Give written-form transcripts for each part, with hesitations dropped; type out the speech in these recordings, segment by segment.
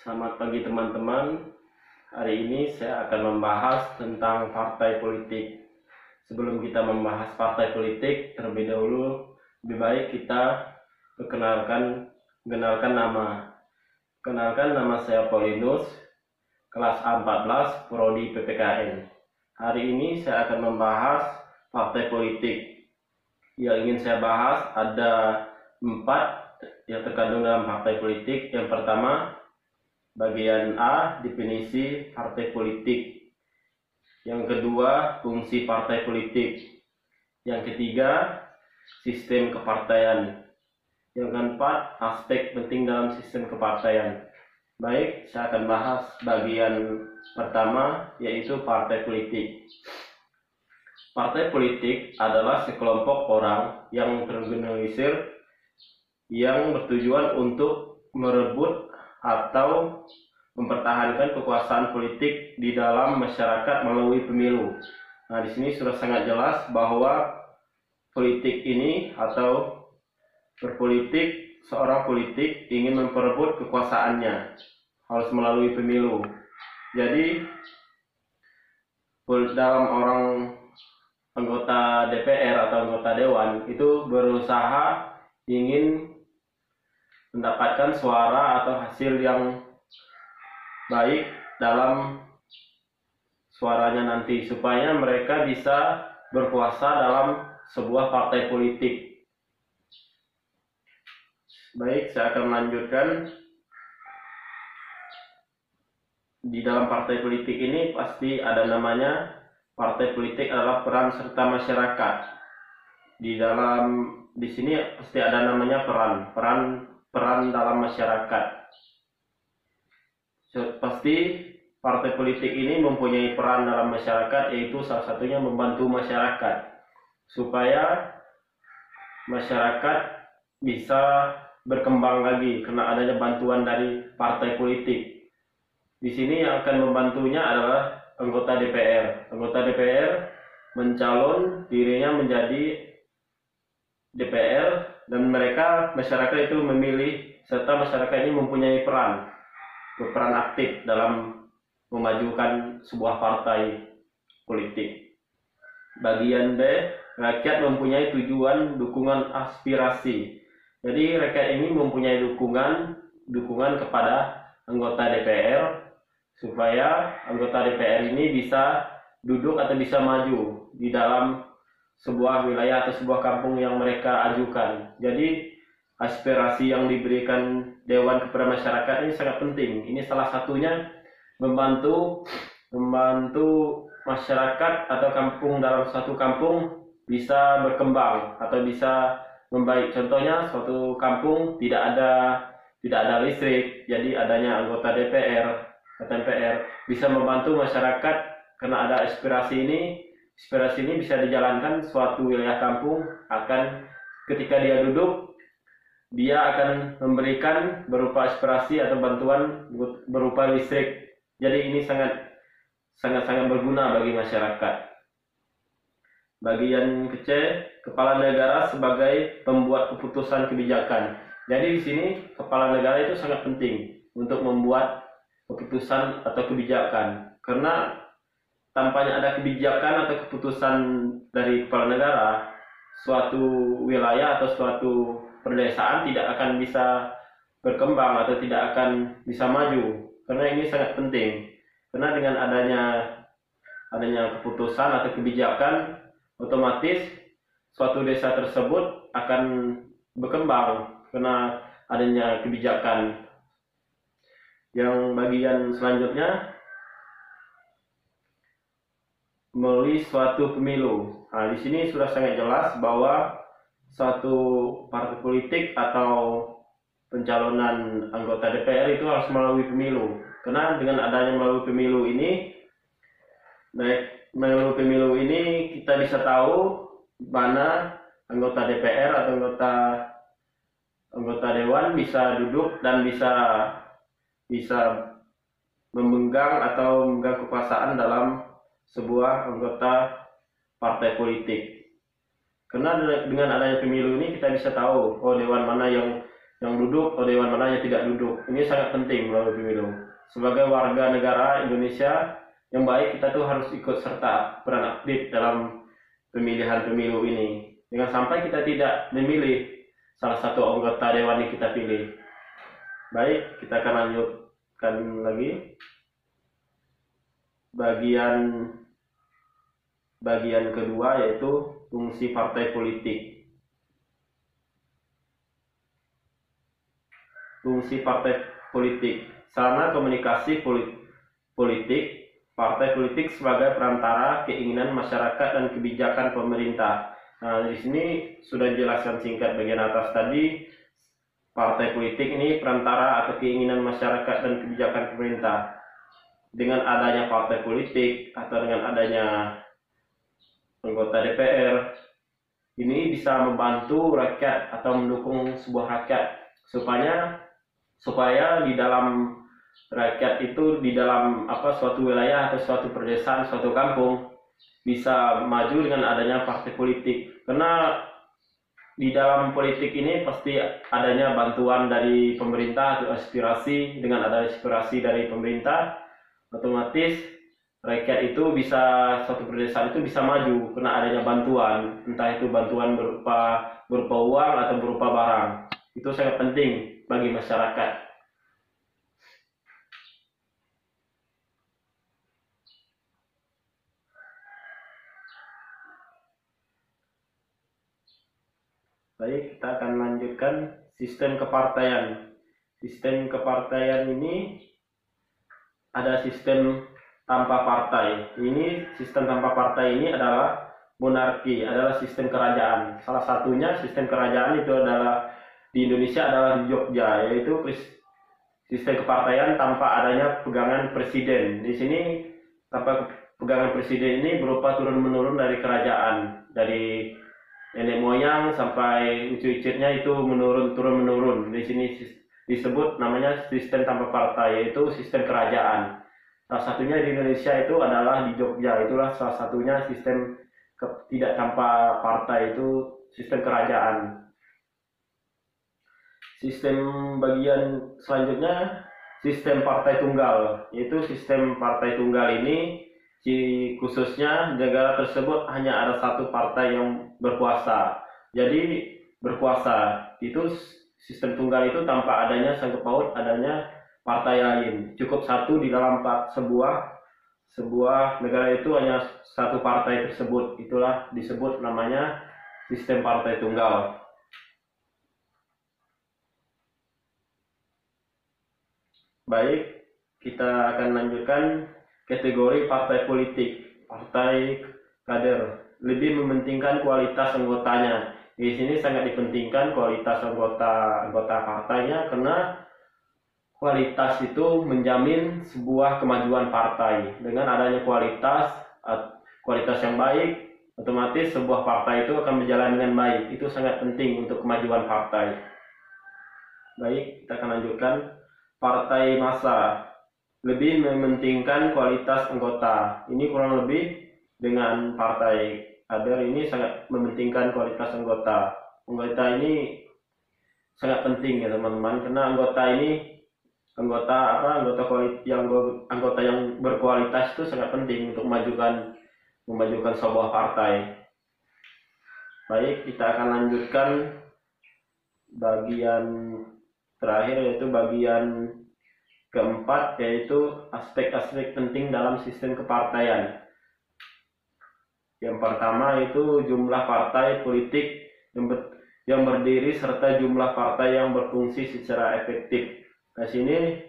Selamat pagi teman-teman. Hari ini saya akan membahas tentang partai politik. Sebelum kita membahas partai politik, terlebih dahulu lebih baik kita mengenalkan nama. Kenalkan, nama saya Paulinus, kelas A14, Prodi PPKN. Hari ini saya akan membahas partai politik. Yang ingin saya bahas ada 4 yang terkandung dalam partai politik. Yang pertama, bagian A, definisi partai politik. Yang kedua, fungsi partai politik. Yang ketiga, sistem kepartaian. Yang keempat, aspek penting dalam sistem kepartaian. Baik, saya akan bahas bagian pertama, yaitu partai politik. Partai politik adalah sekelompok orang yang terorganisir yang bertujuan untuk merebut atau mempertahankan kekuasaan politik di dalam masyarakat melalui pemilu. Nah, di sini sudah sangat jelas bahwa politik ini atau berpolitik, seorang politik ingin memperebut kekuasaannya harus melalui pemilu. Jadi dalam orang anggota DPR atau anggota dewan itu berusaha ingin mendapatkan suara atau hasil yang baik dalam suaranya nanti, supaya mereka bisa berkuasa dalam sebuah partai politik. Baik, saya akan melanjutkan. Di dalam partai politik ini pasti ada namanya. Partai politik adalah peran serta masyarakat. Di sini pasti ada namanya peran dalam masyarakat. Pasti partai politik ini mempunyai peran dalam masyarakat, yaitu salah satunya membantu masyarakat supaya masyarakat bisa berkembang lagi karena adanya bantuan dari partai politik. Di sini yang akan membantunya adalah anggota DPR. Anggota DPR mencalon dirinya menjadi DPR, dan masyarakat itu memilih, serta masyarakat ini mempunyai berperan aktif dalam memajukan sebuah partai politik. Bagian B, rakyat mempunyai tujuan dukungan aspirasi. Jadi rakyat ini mempunyai dukungan kepada anggota DPR supaya anggota DPR ini bisa duduk atau bisa maju di dalam sebuah wilayah atau sebuah kampung yang mereka ajukan. Jadi aspirasi yang diberikan dewan kepada masyarakat ini sangat penting. Ini salah satunya membantu masyarakat atau kampung, dalam satu kampung bisa berkembang atau bisa membaik. Contohnya suatu kampung tidak ada listrik, jadi adanya anggota DPR atau MPR bisa membantu masyarakat karena ada aspirasi ini. Aspirasi ini bisa dijalankan, suatu wilayah kampung ketika dia duduk, dia akan memberikan berupa aspirasi atau bantuan berupa listrik. Jadi ini sangat berguna bagi masyarakat. Bagian C, kepala negara sebagai pembuat keputusan kebijakan. Jadi di sini kepala negara itu sangat penting untuk membuat keputusan atau kebijakan, karena tanpanya ada kebijakan atau keputusan dari kepala negara, suatu wilayah atau suatu perdesaan tidak akan bisa berkembang atau tidak akan bisa maju. Karena ini sangat penting, karena dengan adanya keputusan atau kebijakan, otomatis suatu desa tersebut akan berkembang karena adanya kebijakan. Yang bagian selanjutnya, melalui suatu pemilu. Nah, di sini sudah sangat jelas bahwa suatu partai politik atau pencalonan anggota DPR itu harus melalui pemilu. Karena dengan adanya melalui pemilu ini kita bisa tahu mana anggota DPR atau anggota dewan bisa duduk dan bisa memegang kekuasaan dalam sebuah anggota partai politik. Karena dengan adanya pemilu ini kita bisa tahu dewan mana yang yang duduk atau dewan mana yang tidak duduk. Ini sangat penting melalui pemilu. Sebagai warga negara Indonesia yang baik, kita tuh harus ikut serta peran aktif dalam pemilihan pemilu ini. Jangan sampai kita tidak memilih salah satu anggota dewan yang kita pilih. Baik, kita akan lanjutkan lagi. Bagian kedua yaitu fungsi partai politik. Fungsi partai politik, sarana komunikasi politik, partai politik sebagai perantara keinginan masyarakat dan kebijakan pemerintah. Nah, di sini sudah dijelaskan singkat bagian atas tadi, partai politik ini perantara atau keinginan masyarakat dan kebijakan pemerintah. Dengan adanya partai politik atau dengan adanya anggota DPR, ini bisa membantu rakyat atau mendukung sebuah rakyat supaya di dalam rakyat itu, di dalam suatu wilayah atau suatu perdesaan, suatu kampung bisa maju dengan adanya partai politik. Karena di dalam politik ini pasti adanya bantuan dari pemerintah atau aspirasi. Dengan ada aspirasi dari pemerintah, otomatis rakyat itu bisa, suatu perdesaan itu bisa maju karena adanya bantuan, entah itu bantuan berupa uang atau berupa barang. Itu sangat penting bagi masyarakat. Baik, kita akan lanjutkan sistem kepartaian. Sistem kepartaian ini ada sistem tanpa partai. Ini sistem tanpa partai ini adalah monarki, adalah sistem kerajaan. Salah satunya sistem kerajaan itu adalah di Indonesia adalah di Jogja, yaitu sistem kepartaian tanpa adanya pegangan presiden. Di sini tanpa pegangan presiden ini berupa turun-menurun dari kerajaan, dari nenek moyang sampai cucu-cucunya itu turun-menurun. Di sini disebut namanya sistem tanpa partai, yaitu sistem kerajaan. Salah satunya di Indonesia itu adalah di Jogja, itulah salah satunya sistem tidak tanpa partai, itu sistem kerajaan. Sistem bagian selanjutnya sistem partai tunggal, yaitu sistem partai tunggal ini khususnya negara tersebut hanya ada satu partai yang berkuasa. Jadi berkuasa itu sistem tunggal itu tanpa adanya sangkut paut adanya partai lain. Cukup satu di dalam sebuah negara itu hanya satu partai tersebut. Itulah disebut namanya sistem partai tunggal. Baik, kita akan lanjutkan kategori partai politik. Partai kader lebih mementingkan kualitas anggotanya. Di sini sangat dipentingkan kualitas anggota partainya, karena kualitas itu menjamin sebuah kemajuan partai. Dengan adanya kualitas yang baik, otomatis sebuah partai itu akan berjalan dengan baik. Itu sangat penting untuk kemajuan partai. Baik, kita akan lanjutkan. Partai massa lebih mementingkan kualitas anggota. Ini kurang lebih dengan partai kader ini sangat mementingkan kualitas anggota. Anggota ini sangat penting ya teman-teman, karena anggota yang berkualitas itu sangat penting untuk memajukan sebuah partai. Baik, kita akan lanjutkan bagian terakhir, yaitu bagian keempat, yaitu aspek-aspek penting dalam sistem kepartaian. Yang pertama itu jumlah partai politik yang berdiri serta jumlah partai yang berfungsi secara efektif. Di sini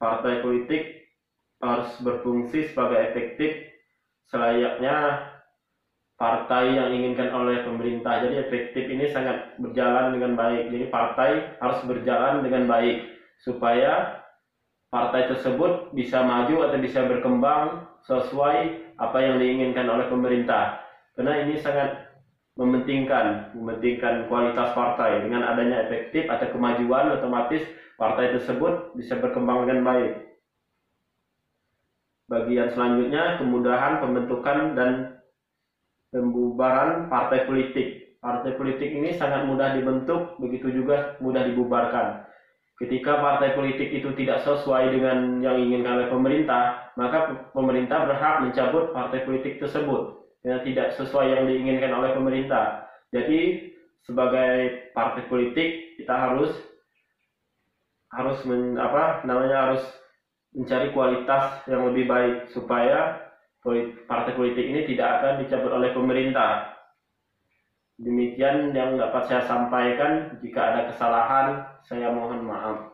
partai politik harus berfungsi sebagai efektif selayaknya partai yang diinginkan oleh pemerintah. Jadi efektif ini sangat berjalan dengan baik. Jadi partai harus berjalan dengan baik supaya partai tersebut bisa maju atau bisa berkembang sesuai apa yang diinginkan oleh pemerintah. Karena ini sangat mementingkan kualitas partai. Dengan adanya efektif atau kemajuan, otomatis partai tersebut bisa berkembang dengan baik. Bagian selanjutnya kemudahan pembentukan dan pembubaran partai politik. partai politik ini sangat mudah dibentuk, begitu juga mudah dibubarkan. Ketika partai politik itu tidak sesuai dengan yang diinginkan oleh pemerintah, maka pemerintah berhak mencabut partai politik tersebut yang tidak sesuai yang diinginkan oleh pemerintah. Jadi sebagai partai politik kita harus mencari kualitas yang lebih baik supaya partai politik ini tidak akan dicabut oleh pemerintah. Demikian yang dapat saya sampaikan. Jika ada kesalahan, saya mohon maaf.